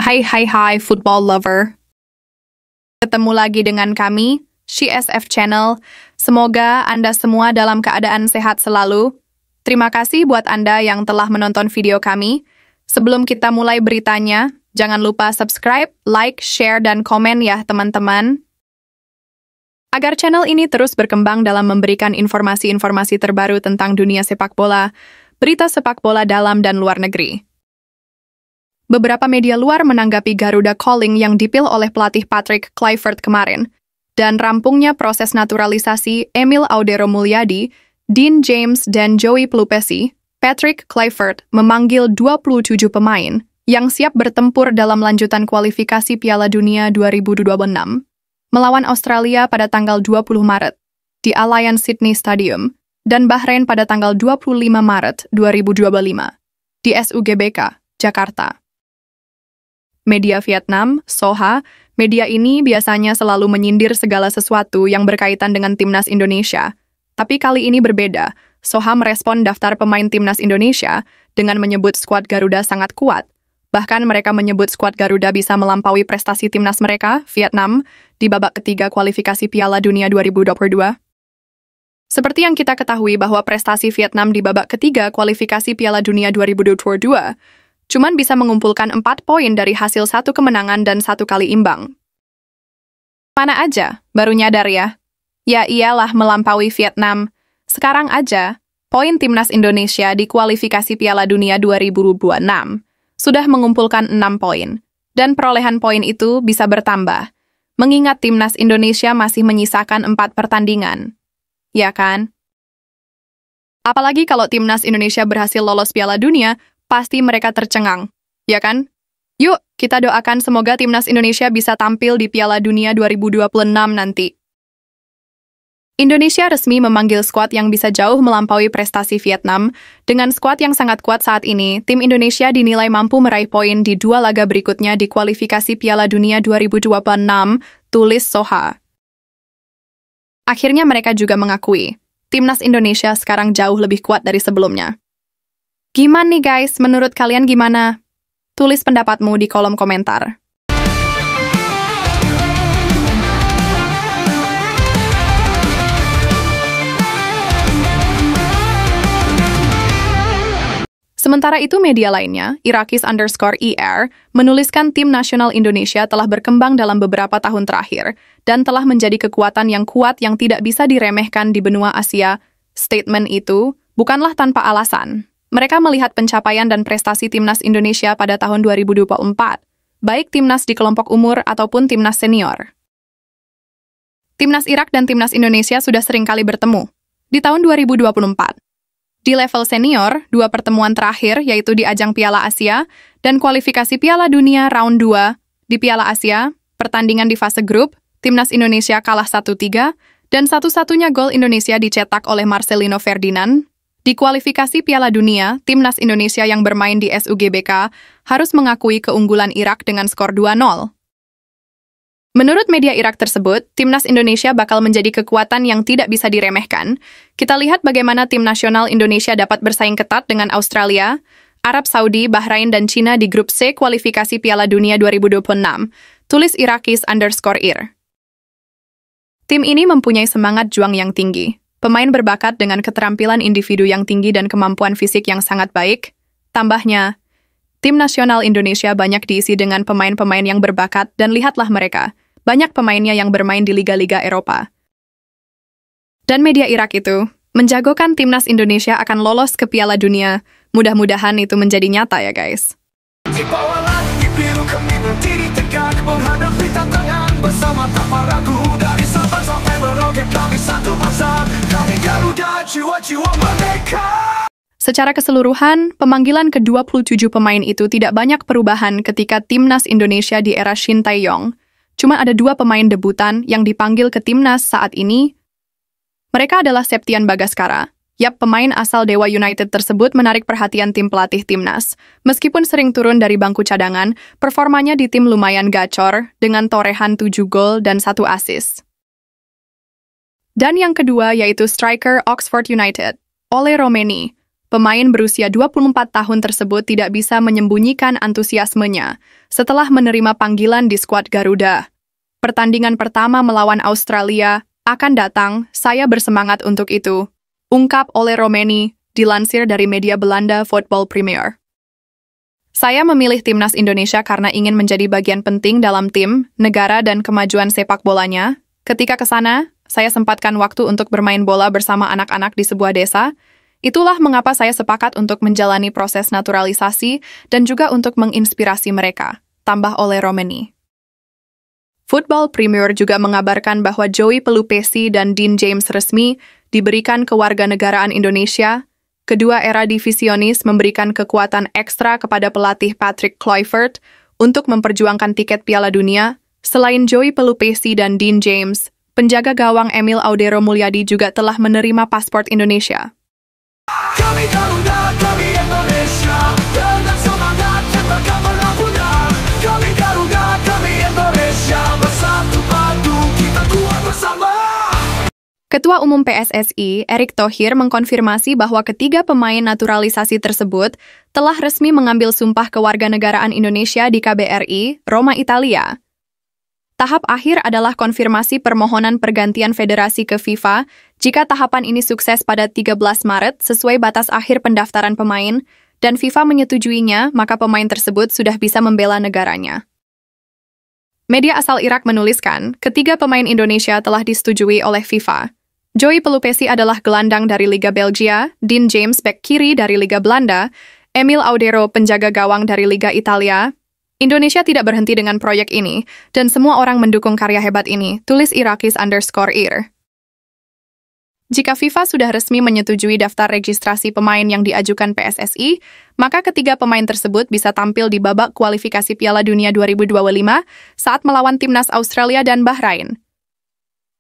Hai football lover. Ketemu lagi dengan kami, CSF Channel. Semoga Anda semua dalam keadaan sehat selalu. Terima kasih buat Anda yang telah menonton video kami. Sebelum kita mulai beritanya, jangan lupa subscribe, like, share, dan komen ya teman-teman. Agar channel ini terus berkembang dalam memberikan informasi-informasi terbaru tentang dunia sepak bola, berita sepak bola dalam dan luar negeri. Beberapa media luar menanggapi Garuda Calling yang dipilih oleh pelatih Patrick Kluivert kemarin, dan rampungnya proses naturalisasi Emil Audero Mulyadi, Dean James, dan Joey Pelupesi. Patrick Kluivert memanggil 27 pemain yang siap bertempur dalam lanjutan kualifikasi Piala Dunia 2026 melawan Australia pada tanggal 20 Maret di Allianz Sydney Stadium dan Bahrain pada tanggal 25 Maret 2025 di SUGBK, Jakarta. Media Vietnam, Soha, media ini biasanya selalu menyindir segala sesuatu yang berkaitan dengan timnas Indonesia. Tapi kali ini berbeda. Soha merespon daftar pemain timnas Indonesia dengan menyebut skuad Garuda sangat kuat. Bahkan mereka menyebut skuad Garuda bisa melampaui prestasi timnas mereka, Vietnam, di babak ketiga kualifikasi Piala Dunia 2022. Seperti yang kita ketahui bahwa prestasi Vietnam di babak ketiga kualifikasi Piala Dunia 2022 cuman bisa mengumpulkan 4 poin dari hasil 1 kemenangan dan 1 kali imbang. Mana aja, baru nyadar ya? Ya iyalah melampaui Vietnam. Sekarang aja, poin timnas Indonesia di kualifikasi Piala Dunia 2026 sudah mengumpulkan 6 poin, dan perolehan poin itu bisa bertambah, mengingat timnas Indonesia masih menyisakan 4 pertandingan. Ya kan? Apalagi kalau timnas Indonesia berhasil lolos Piala Dunia, pasti mereka tercengang, ya kan? Yuk, kita doakan semoga timnas Indonesia bisa tampil di Piala Dunia 2026 nanti. Indonesia resmi memanggil skuad yang bisa jauh melampaui prestasi Vietnam. Dengan skuad yang sangat kuat saat ini, tim Indonesia dinilai mampu meraih poin di 2 laga berikutnya di kualifikasi Piala Dunia 2026, tulis Soha. Akhirnya mereka juga mengakui, timnas Indonesia sekarang jauh lebih kuat dari sebelumnya. Gimana nih guys, menurut kalian gimana? Tulis pendapatmu di kolom komentar. Sementara itu media lainnya, Irakis_ER, menuliskan tim nasional Indonesia telah berkembang dalam beberapa tahun terakhir dan telah menjadi kekuatan yang kuat yang tidak bisa diremehkan di benua Asia. Statement itu bukanlah tanpa alasan. Mereka melihat pencapaian dan prestasi timnas Indonesia pada tahun 2024, baik timnas di kelompok umur ataupun timnas senior. Timnas Irak dan timnas Indonesia sudah sering kali bertemu di tahun 2024. Di level senior, 2 pertemuan terakhir yaitu di ajang Piala Asia dan kualifikasi Piala Dunia Round 2 di Piala Asia, pertandingan di fase grup, timnas Indonesia kalah 1-3 dan satu-satunya gol Indonesia dicetak oleh Marcelino Ferdinand. Di kualifikasi Piala Dunia, timnas Indonesia yang bermain di SUGBK harus mengakui keunggulan Irak dengan skor 2-0. Menurut media Irak tersebut, timnas Indonesia bakal menjadi kekuatan yang tidak bisa diremehkan. Kita lihat bagaimana tim nasional Indonesia dapat bersaing ketat dengan Australia, Arab Saudi, Bahrain, dan Cina di grup C kualifikasi Piala Dunia 2026, tulis Irakis_IR. Tim ini mempunyai semangat juang yang tinggi. Pemain berbakat dengan keterampilan individu yang tinggi dan kemampuan fisik yang sangat baik. Tambahnya, tim nasional Indonesia banyak diisi dengan pemain-pemain yang berbakat dan lihatlah mereka, banyak pemainnya yang bermain di liga-liga Eropa. Dan media Irak itu menjagokan timnas Indonesia akan lolos ke Piala Dunia. Mudah-mudahan itu menjadi nyata ya guys. Bersama tanpa ragu dari Sabang sampai Merauke kami satu bangsa, kami Garuda jiwa-jiwa merdeka. Secara keseluruhan, pemanggilan ke-27 pemain itu tidak banyak perubahan ketika timnas Indonesia di era Shin Tae-yong. Cuma ada 2 pemain debutan yang dipanggil ke timnas saat ini. Mereka adalah Septian Bagaskara. Yap, pemain asal Dewa United tersebut menarik perhatian tim pelatih timnas. Meskipun sering turun dari bangku cadangan, performanya di tim lumayan gacor dengan torehan 7 gol dan 1 assist. Dan yang kedua yaitu striker Oxford United, Ole Romeni. pemain berusia 24 tahun tersebut tidak bisa menyembunyikan antusiasmenya setelah menerima panggilan di skuad Garuda. Pertandingan pertama melawan Australia akan datang, saya bersemangat untuk itu, ungkap oleh Romeni, dilansir dari media Belanda Football Premier. Saya memilih timnas Indonesia karena ingin menjadi bagian penting dalam tim, negara, dan kemajuan sepak bolanya. Ketika ke sana, saya sempatkan waktu untuk bermain bola bersama anak-anak di sebuah desa. Itulah mengapa saya sepakat untuk menjalani proses naturalisasi dan juga untuk menginspirasi mereka, tambah oleh Romeni. Football Premier juga mengabarkan bahwa Joey Pelupesi dan Dean James resmi diberikan kewarganegaraan Indonesia. Kedua era divisionis memberikan kekuatan ekstra kepada pelatih Patrick Kluivert untuk memperjuangkan tiket Piala Dunia. Selain Joey Pelupesi dan Dean James, penjaga gawang Emil Audero Mulyadi juga telah menerima paspor Indonesia. Kami Garuda, kami Indonesia, dengan semangat kita akan melakukan. Kami Garuda, kami Indonesia, bersatu padu kita kuat bersama. Ketua Umum PSSI, Erick Thohir mengkonfirmasi bahwa ketiga pemain naturalisasi tersebut telah resmi mengambil sumpah kewarganegaraan Indonesia di KBRI, Roma, Italia. Tahap akhir adalah konfirmasi permohonan pergantian federasi ke FIFA. Jika tahapan ini sukses pada 13 Maret sesuai batas akhir pendaftaran pemain dan FIFA menyetujuinya, maka pemain tersebut sudah bisa membela negaranya. Media asal Irak menuliskan, ketiga pemain Indonesia telah disetujui oleh FIFA. Joey Pelupesi adalah gelandang dari Liga Belgia, Dean James bek kiri dari Liga Belanda, Emil Audero penjaga gawang dari Liga Italia. Indonesia tidak berhenti dengan proyek ini, dan semua orang mendukung karya hebat ini, tulis Irakis_ir. Jika FIFA sudah resmi menyetujui daftar registrasi pemain yang diajukan PSSI, maka ketiga pemain tersebut bisa tampil di babak kualifikasi Piala Dunia 2025 saat melawan timnas Australia dan Bahrain.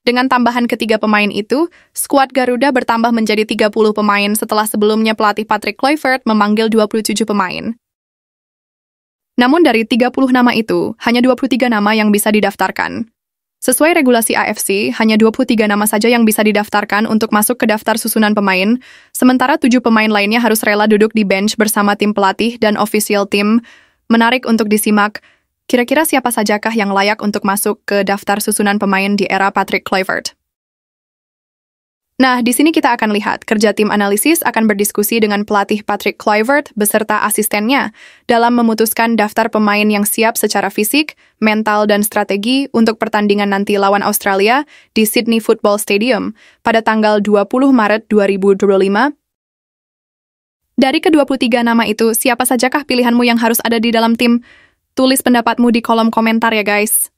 Dengan tambahan ketiga pemain itu, skuad Garuda bertambah menjadi 30 pemain setelah sebelumnya pelatih Patrick Kluivert memanggil 27 pemain. Namun dari 30 nama itu, hanya 23 nama yang bisa didaftarkan. Sesuai regulasi AFC, hanya 23 nama saja yang bisa didaftarkan untuk masuk ke daftar susunan pemain, sementara 7 pemain lainnya harus rela duduk di bench bersama tim pelatih dan official tim. Menarik untuk disimak, kira-kira siapa sajakah yang layak untuk masuk ke daftar susunan pemain di era Patrick Kluivert? Nah, di sini kita akan lihat kerja tim analisis akan berdiskusi dengan pelatih Patrick Kluivert beserta asistennya dalam memutuskan daftar pemain yang siap secara fisik, mental, dan strategi untuk pertandingan nanti lawan Australia di Sydney Football Stadium pada tanggal 20 Maret 2025. Dari ke-23 nama itu, siapa sajakah pilihanmu yang harus ada di dalam tim? Tulis pendapatmu di kolom komentar ya guys.